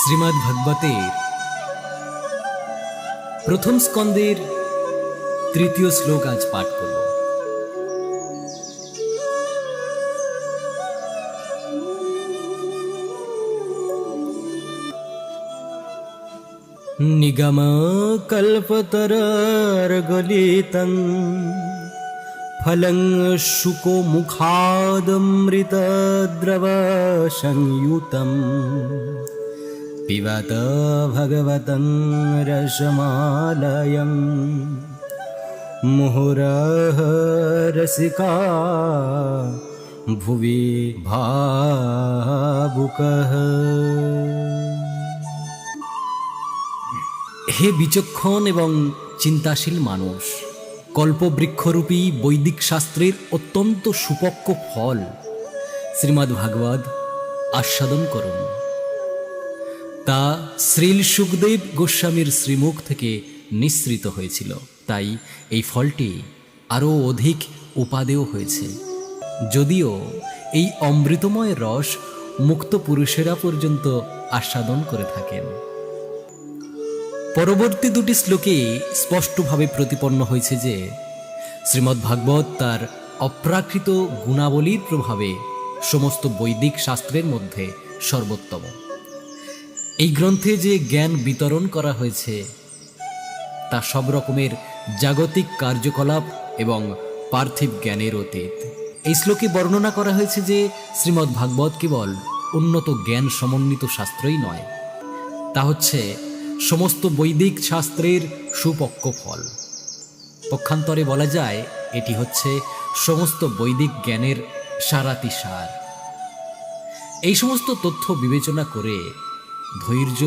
শ্রীমদ্ ভাগবতের প্রথম স্কন্দের তৃতীয় শ্লোক আজ পাঠ করব। নিগম কল্পতরর্গলিতং ফলং শুকো মুখাদমৃতদ্রব সংযুতম পিবত ভগবতং রসমালয়ং মুহুরঃ রসিকা ভুবি ভাবুকঃ। হে বিচক্ষণ এবং চিন্তাশীল মানুষ, কল্পবৃক্ষরূপী বৈদিক শাস্ত্রের অত্যন্ত সুপক্ক ফল শ্রীমদ্ ভাগবত আস্বাদন করুন। তা শ্রীল সুখদেব গোস্বামীর শ্রীমুখ থেকে নিঃসৃত হয়েছিল, তাই এই ফলটি আরও অধিক উপাদেয় হয়েছে। যদিও এই অমৃতময় রস মুক্ত পুরুষেরা পর্যন্ত আস্বাদন করে থাকেন। পরবর্তী দুটি শ্লোকে স্পষ্টভাবে প্রতিপন্ন হয়েছে যে শ্রীমদ্ ভাগবত তার অপ্রাকৃত গুণাবলীর প্রভাবে সমস্ত বৈদিক শাস্ত্রের মধ্যে সর্বোত্তম। এই গ্রন্থে যে জ্ঞান বিতরণ করা হয়েছে তা সব রকমের জাগতিক কার্যকলাপ এবং পার্থিব জ্ঞানের অতীত। এই শ্লোকে বর্ণনা করা হয়েছে যে শ্রীমদ্ ভাগবত কেবল উন্নত জ্ঞান সমন্বিত শাস্ত্রই নয়, তা হচ্ছে সমস্ত বৈদিক শাস্ত্রের সুপক্ক ফল। পক্ষান্তরে বলা যায় এটি হচ্ছে সমস্ত বৈদিক জ্ঞানের সারাতিসার। এই সমস্ত তথ্য বিবেচনা করে ধৈর্য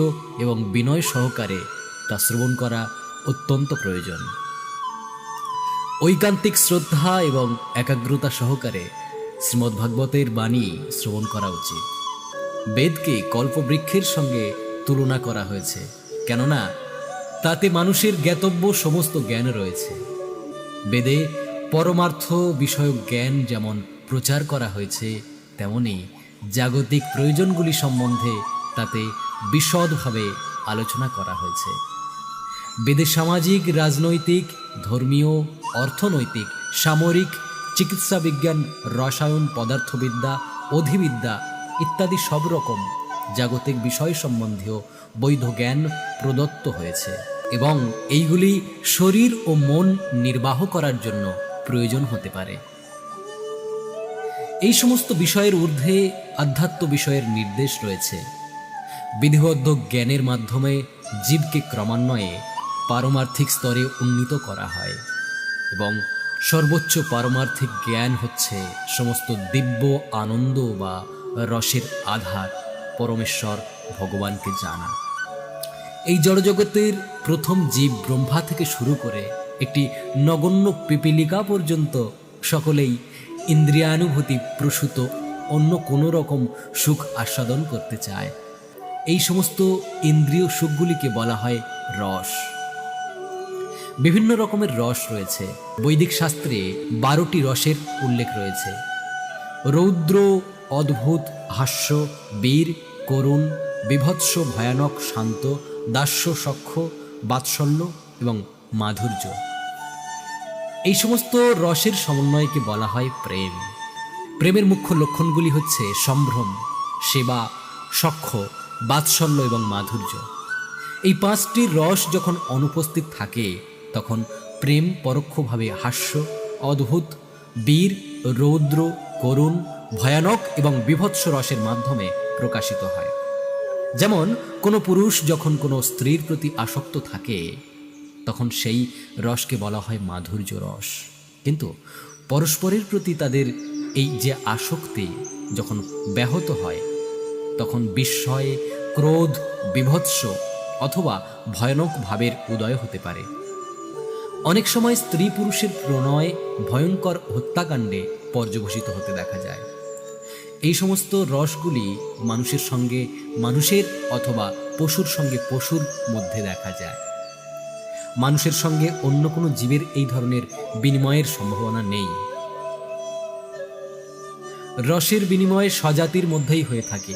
এবং বিনয় সহকারে তা শ্রবণ করা অত্যন্ত প্রয়োজন। ঐকান্তিক শ্রদ্ধা এবং একাগ্রতা সহকারে শ্রীমদ্ ভাগবতের বাণী শ্রবণ করা উচিত। বেদকে কল্পবৃক্ষের সঙ্গে তুলনা করা হয়েছে, কেননা তাতে মানুষের জ্ঞাতব্য সমস্ত জ্ঞান রয়েছে। বেদে পরমার্থ বিষয়ক জ্ঞান যেমন প্রচার করা হয়েছে, তেমনি জাগতিক প্রয়োজনগুলি সম্বন্ধে তাতে বিশদভাবে আলোচনা করা হয়েছে। বেদে সামাজিক, রাজনৈতিক, ধর্মীয়, অর্থনৈতিক, সামরিক, চিকিৎসা বিজ্ঞান, রসায়ন, পদার্থবিদ্যা, অধিবিদ্যা ইত্যাদি সব রকম জাগতিক বিষয় সম্বন্ধীয় বৈধ জ্ঞান প্রদত্ত হয়েছে এবং এইগুলি শরীর ও মন নির্বাহ করার জন্য প্রয়োজন হতে পারে। এই সমস্ত বিষয়ের ঊর্ধ্বে আধ্যাত্ম বিষয়ের নির্দেশ রয়েছে। বিধিবদ্ধ জ্ঞানের মাধ্যমে জীবকে ক্রমান্বয়ে পারমার্থিক স্তরে উন্নীত করা হয় এবং সর্বোচ্চ পারমার্থিক জ্ঞান হচ্ছে সমস্ত দিব্য আনন্দ বা রসের আধার, পরমেশ্বর ভগবানকে জানা। এই জড়জগতের প্রথম জীব ব্রহ্মা থেকে শুরু করে একটি নগণ্য পিপীলিকা পর্যন্ত সকলেই ইন্দ্রিয়ানুভূতি প্রসূত অন্য কোনো রকম সুখ আস্বাদন করতে চায়। এই সমস্ত ইন্দ্রিয় সুখগুলিকে বলা হয় রস। বিভিন্ন রকমের রস রয়েছে। বৈদিক শাস্ত্রে 12টি রসের উল্লেখ রয়েছে: রৌদ্র, অদ্ভুত, হাস্য, বীর, করুণ, বিভৎস, ভয়ানক, শান্ত, দাস্য, সখ্য, বাৎসল্য এবং মাধুর্য। এই সমস্ত রসের সমন্বয়কে বলা হয় প্রেম। প্রেমের মুখ্য লক্ষণগুলি হচ্ছে সম্ভ্রম, সেবা, সখ্য, বাৎসল্য এবং মাধুর্য। এই 5টি রস যখন অনুপস্থিত থাকে তখন প্রেম পরোক্ষভাবে হাস্য, অদ্ভুত, বীর, রৌদ্র, করুণ, ভয়ানক এবং বিভৎস রসের মাধ্যমে প্রকাশিত হয়। যেমন কোনো পুরুষ যখন কোনো স্ত্রীর প্রতি আসক্ত থাকে তখন সেই রসকে বলা হয় মাধুর্য রস। কিন্তু পরস্পরের প্রতি তাদের এই যে আসক্তি যখন ব্যাহত হয় তখন বিস্ময়, ক্রোধ, বিভৎস অথবা ভয়ানক ভাবের উদয় হতে পারে। অনেক সময় স্ত্রী পুরুষের প্রণয় ভয়ঙ্কর হত্যাকাণ্ডে পর্যবসিত হতে দেখা যায়। এই সমস্ত রসগুলি মানুষের সঙ্গে মানুষের অথবা পশুর সঙ্গে পশুর মধ্যে দেখা যায়। মানুষের সঙ্গে অন্য কোনো জীবের এই ধরনের বিনিময়ের সম্ভাবনা নেই। রসের বিনিময় স্বজাতির মধ্যেই হয়ে থাকে।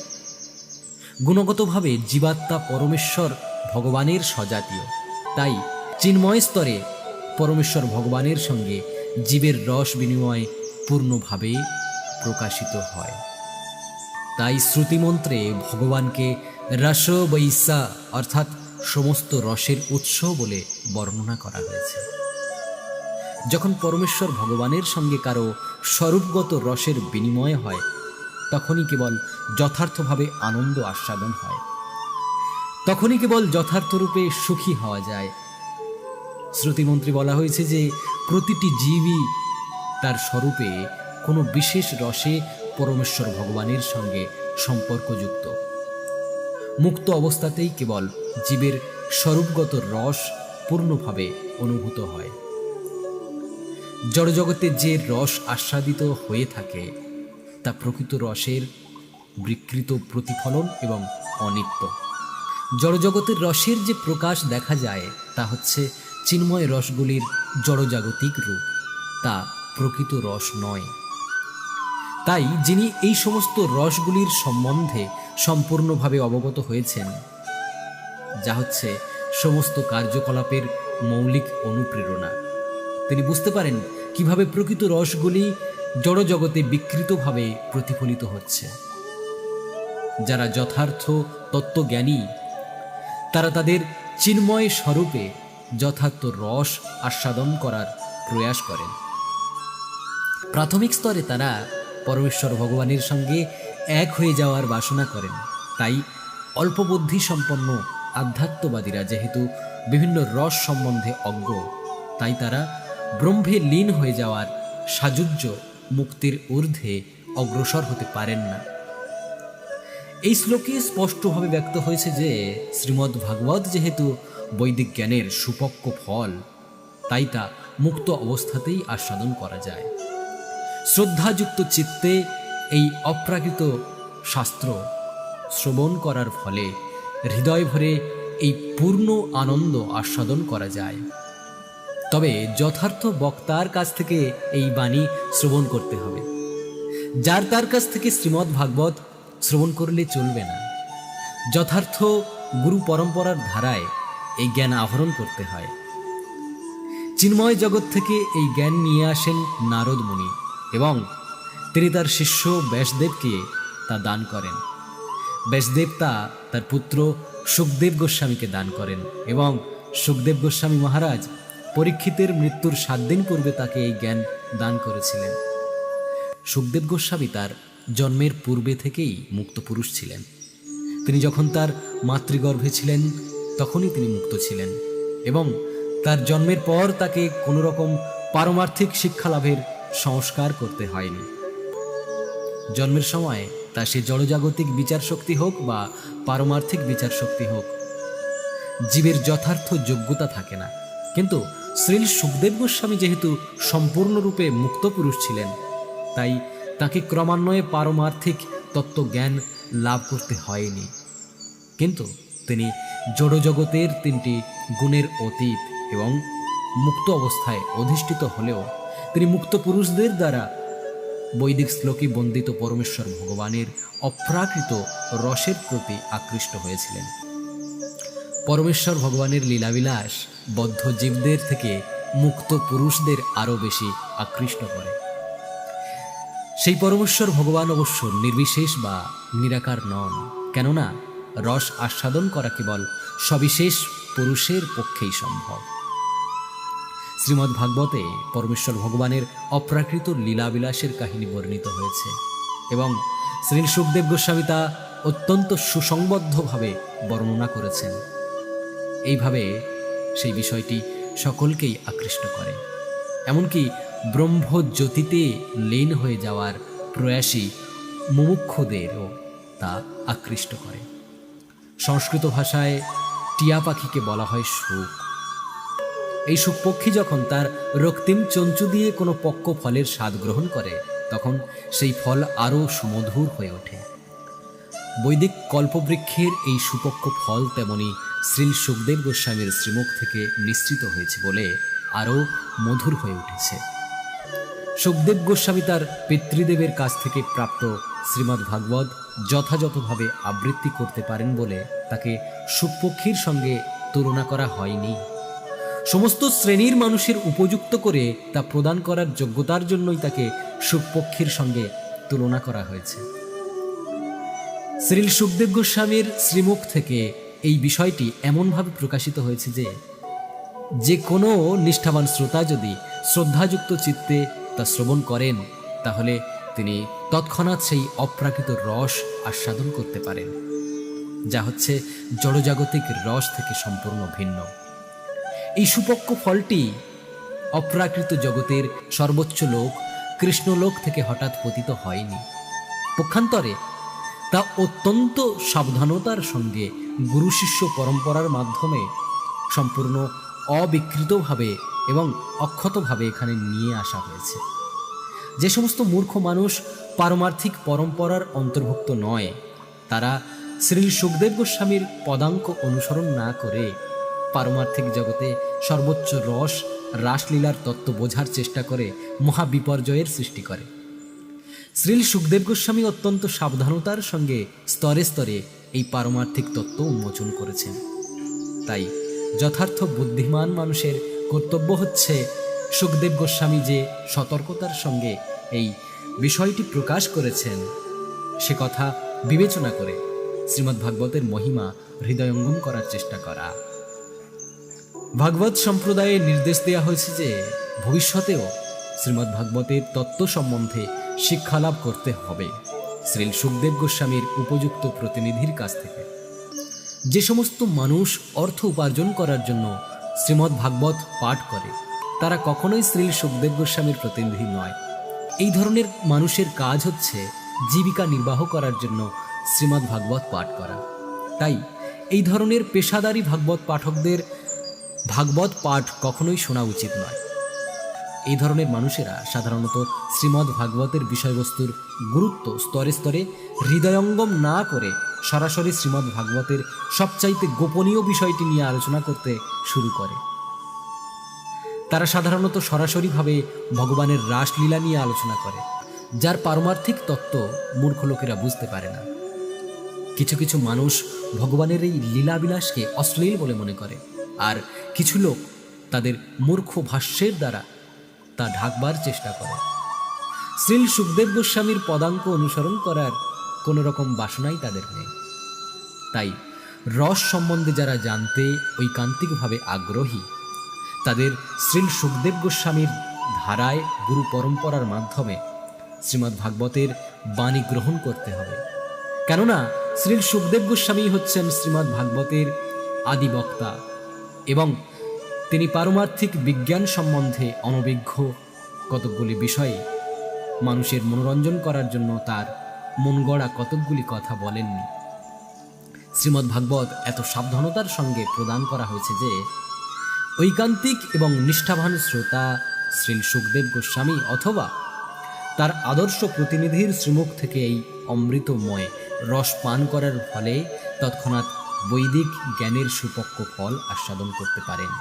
গুণগতভাবে জীবাত্মা পরমেশ্বর ভগবানের স্বজাতীয়, তাই চিন্ময় স্তরে পরমেশ্বর ভগবানের সঙ্গে জীবের রস বিনিময় পূর্ণভাবে প্রকাশিত হয়। তাই শ্রুতিমন্ত্রে ভগবানকে রস বৈসা অর্থাৎ সমস্ত রসের উৎস বলে বর্ণনা করা হয়েছে। যখন পরমেশ্বর ভগবানের সঙ্গে কারো স্বরূপগত রসের বিনিময় হয়, তখনই কেবল যথার্থভাবে আনন্দ আস্বাদন হয়, তখনই কেবল যথার্থরূপে সুখী হওয়া যায়। শ্রুতিমন্ত্রে বলা হয়েছে যে প্রতিটি জীবই তার স্বরূপে কোনো বিশেষ রসে পরমেশ্বর ভগবানের সঙ্গে সম্পর্কযুক্ত। মুক্ত অবস্থাতেই কেবল জীবের স্বরূপগত রস পূর্ণভাবে অনুভূত হয়। জড়জগতে যে রস আস্বাদিত হয়ে থাকে তা প্রকৃত রসের বিকৃত প্রতিফলন এবং অনিত্য। জড়জগতের রসের যে প্রকাশ দেখা যায় তা হচ্ছে চিন্ময় রসগুলির জড়জাগতিক রূপ, তা প্রকৃত রস নয়। তাই যিনি এই সমস্ত রসগুলির সম্বন্ধে সম্পূর্ণভাবে অবগত হয়েছেন, যা হচ্ছে সমস্ত কার্যকলাপের মৌলিক অনুপ্রেরণা, তিনি বুঝতে পারেন কিভাবে প্রকৃত রসগুলি জড়জগতে বিকৃতভাবে প্রতিফলিত হচ্ছে। যারা যথার্থ তত্ত্বজ্ঞানী তারা তাদের চিন্ময় স্বরূপে যথার্থ রস আস্বাদন করার প্রয়াস করেন। প্রাথমিক স্তরে তারা পরমেশ্বর ভগবানের সঙ্গে এক হয়ে যাওয়ার বাসনা করেন। তাই অল্পবুদ্ধি সম্পন্ন আধ্যাত্মবাদীরা যেহেতু বিভিন্ন রস সম্বন্ধে অজ্ঞ, তাই তারা ব্রহ্মে লীন হয়ে যাওয়ার সাযুজ্য মুক্তির ঊর্ধ্বে অগ্রসর হতে পারেন না। এই শ্লোকে স্পষ্টভাবে ব্যক্ত হয়েছে যে শ্রীমদ্ ভাগবত যেহেতু বৈদিক জ্ঞানের সুপক্ক ফল, তাই তা মুক্ত অবস্থাতেই আস্বাদন করা যায়। শ্রদ্ধাযুক্ত চিত্তে এই অপ্রাকৃত শাস্ত্র শ্রবণ করার ফলে হৃদয় ভরে এই পূর্ণ আনন্দ আস্বাদন করা যায়। তবে যথার্থ বক্তার কাছ থেকে এই বাণী শ্রবণ করতে হবে। যার তার কাছ থেকে শ্রীমদ্ ভাগবত শ্রবণ করলে চলবে না। যথার্থ গুরু পরম্পরার ধারায় এই জ্ঞান আহরণ করতে হয়। চিন্ময় জগৎ থেকে এই জ্ঞান নিয়ে আসেন নারদ মুনি এবং তিনি তার শিষ্য ব্যাসদেবকে তা দান করেন। ব্যাসদেব তা তার পুত্র সুখদেব গোস্বামীকে দান করেন এবং সুখদেব গোস্বামী মহারাজ পরীক্ষিতের মৃত্যুর 7 দিন পূর্বে তাকে এই জ্ঞান দান করেছিলেন। সুখদেব গোস্বামী তার জন্মের পূর্বে থেকেই মুক্ত পুরুষ ছিলেন। তিনি যখন তার মাতৃগর্ভে ছিলেন তখনই তিনি মুক্ত ছিলেন এবং তার জন্মের পর তাকে কোনো রকম পারমার্থিক শিক্ষা লাভের সংস্কার করতে হয়নি। জন্মের সময় তা সে জড়জাগতিক বিচার শক্তি হোক বা পারমার্থিক বিচার শক্তি হোক, জীবের যথার্থ যোগ্যতা থাকে না। কিন্তু শ্রী সুখদেব গোস্বামী যেহেতু সম্পূর্ণরূপে মুক্ত পুরুষ ছিলেন, তাই তাকে ক্রমান্বয়ে পারমার্থিক তত্ত্বজ্ঞান লাভ করতে হয়নি। কিন্তু তিনি জড়জগতের 3টি গুণের অতীত এবং মুক্ত অবস্থায় অধিষ্ঠিত হলেও তিনি মুক্ত পুরুষদের দ্বারা বৈদিক শ্লোকে বন্দিত পরমেশ্বর ভগবানের অপ্রাকৃত রসের প্রতি আকৃষ্ট হয়েছিলেন। পরমেশ্বর ভগবানের লীলাবিলাস বদ্ধ জীবদের থেকে মুক্ত পুরুষদের আরও বেশি আকৃষ্ট করে। সেই পরমেশ্বর ভগবান অবশ্য নির্বিশেষ বা নিরাকার নন, কেননা রস আস্বাদন করা কেবল সবিশেষ পুরুষের পক্ষেই সম্ভব। শ্রীমদ্ ভাগবতে পরমেশ্বর ভগবানের অপ্রাকৃত লীলাবিলাসের কাহিনী বর্ণিত হয়েছে এবং শ্রী সুখদেব গোস্বামী তা অত্যন্ত সুসংবদ্ধভাবে বর্ণনা করেছেন। এইভাবে সেই বিষয়টি সকলকেই আকৃষ্ট করে, এমনকি ব্রহ্মজ্যোতিতে লীন হয়ে যাওয়ার প্রয়াসী মুমুক্ষুদেরও তা আকৃষ্ট করে। সংস্কৃত ভাষায় টিয়া পাখিকে বলা হয় সুখ। এই সুখপক্ষী যখন তার রক্তিম চঞ্চু দিয়ে কোনো পক্ক ফলের স্বাদ গ্রহণ করে, তখন সেই ফল আরও সুমধুর হয়ে ওঠে। বৈদিক কল্পবৃক্ষের এই সুপক্ক ফল তেমনি শ্রী সুখদেব গোস্বামীর শ্রীমুখ থেকে নিঃসৃত হয়েছে বলে আরও মধুর হয়ে উঠেছে। সুখদেব গোস্বামী তার পিতৃদেবের কাছ থেকে প্রাপ্ত শ্রীমদ্ ভাগবত যথাযথভাবে আবৃত্তি করতে পারেন বলে তাকে শুকপক্ষীর সঙ্গে তুলনা করা হয়নি। সমস্ত শ্রেণীর মানুষের উপযুক্ত করে তা প্রদান করার যোগ্যতার জন্যই তাকে শুকপক্ষীর সঙ্গে তুলনা করা হয়েছে। শ্রীল সুখদেব গোস্বামীর শ্রীমুখ থেকে এই বিষয়টি এমনভাবে প্রকাশিত হয়েছে যে কোনো নিষ্ঠাবান শ্রোতা যদি শ্রদ্ধাযুক্ত চিত্তে তা শ্রবণ করেন তাহলে তিনি তৎক্ষণাৎ সেই অপ্রাকৃত রস আস্বাদন করতে পারেন, যা হচ্ছে জড়জাগতিক রস থেকে সম্পূর্ণ ভিন্ন। এই সুপক্ষ ফলটি অপ্রাকৃত জগতের সর্বোচ্চ লোক কৃষ্ণলোক থেকে হঠাৎ পতিত হয়নি। পক্ষান্তরে তা অত্যন্ত সাবধানতার সঙ্গে গুরু শিষ্য পরম্পরার মাধ্যমে সম্পূর্ণ অবিকৃতভাবে এবং অক্ষতভাবে এখানে নিয়ে আসা হয়েছে। যে সমস্ত মূর্খ মানুষ পারমার্থিক পরম্পরার অন্তর্ভুক্ত নয়, তারা শ্রীল সুখদেব গোস্বামীর পদাঙ্ক অনুসরণ না করে পারমার্থিক জগতে সর্বোচ্চ রস রাসলীলার তত্ত্ব বোঝার চেষ্টা করে মহাবিপর্যয়ের সৃষ্টি করে। শ্রীল সুখদেব গোস্বামী অত্যন্ত সাবধানতার সঙ্গে স্তরে স্তরে এই পারমার্থিক তত্ত্ব উন্মোচন করেছেন। তাই যথার্থ বুদ্ধিমান মানুষের কর্তব্য হচ্ছে সুখদেব গোস্বামী যে সতর্কতার সঙ্গে এই বিষয়টি প্রকাশ করেছেন সে কথা বিবেচনা করে শ্রীমদ্ ভাগবতের মহিমা হৃদয়ঙ্গম করার চেষ্টা করা। ভাগবত সম্প্রদায়ে নির্দেশ দেওয়া হয়েছে যে ভবিষ্যতেও শ্রীমদ্ ভাগবতের তত্ত্ব সম্বন্ধে শিক্ষালাভ করতে হবে শ্রীল সুখদেব গোস্বামীর উপযুক্ত প্রতিনিধির কাছ থেকে। যে সমস্ত মানুষ অর্থ উপার্জন করার জন্য শ্রীমদ্ ভাগবত পাঠ করে তারা কখনোই শ্রীল সুখদেব গোস্বামীর প্রতিনিধি নয়। এই ধরনের মানুষের কাজ হচ্ছে জীবিকা নির্বাহ করার জন্য শ্রীমদ্ ভাগবত পাঠ করা। তাই এই ধরনের পেশাদারী ভাগবত পাঠকদের ভাগবত পাঠ কখনোই শোনা উচিত নয়। এই ধরনের মানুষেরা সাধারণত শ্রীমদ্ ভাগবতের বিষয়বস্তুর গুরুত্ব স্তরে স্তরে হৃদয়ঙ্গম না করে সরাসরি শ্রীমদ্ ভাগবতের সবচাইতে গোপনীয় বিষয়টি নিয়ে আলোচনা করতে শুরু করে। তারা সাধারণত সরাসরিভাবে ভগবানের রাসলীলা নিয়ে আলোচনা করে, যার পারমার্থিক তত্ত্ব মূর্খ লোকেরা বুঝতে পারে না। কিছু কিছু মানুষ ভগবানের এই লীলাবিলাসকে অশ্লীল বলে মনে করে, আর কিছু লোক তাদের মূর্খ ভাষ্যের দ্বারা তা ঢাকবার চেষ্টা করে। শ্রীল সুখদেব গোস্বামীর পদাঙ্ক অনুসরণ করার কোনো রকম বাসনাই তাদের নেই। তাই রস সম্বন্ধে যারা জানতে ঐকান্তিকভাবে আগ্রহী তাদের শ্রীল সুখদেব গোস্বামীর ধারায় গুরু পরম্পরার মাধ্যমে শ্রীমদ্ ভাগবতের বাণী গ্রহণ করতে হবে। কেননা শ্রীল সুখদেব গোস্বামী হচ্ছেন শ্রীমদ্ ভাগবতের আদিবক্তা এবং তিনি পারমার্থিক বিজ্ঞান সম্বন্ধে অনভিজ্ঞ কতকগুলি বিষয়ে মানুষের মনোরঞ্জন করার জন্য তার মন গড়া কতকগুলি কথা বলেননি। শ্রীমদ্ ভাগবত এত সাবধানতার সঙ্গে প্রদান করা হয়েছে যে ঐকান্তিক এবং নিষ্ঠাবান শ্রোতা শ্রীল সুখদেব গোস্বামী অথবা তার আদর্শ প্রতিনিধির শ্রীমুখ থেকে এই অমৃতময় রস পান করার ফলে তৎক্ষণাৎ বৈদিক জ্ঞানের সুপক্ষ ফল আস্বাদন করতে পারেন।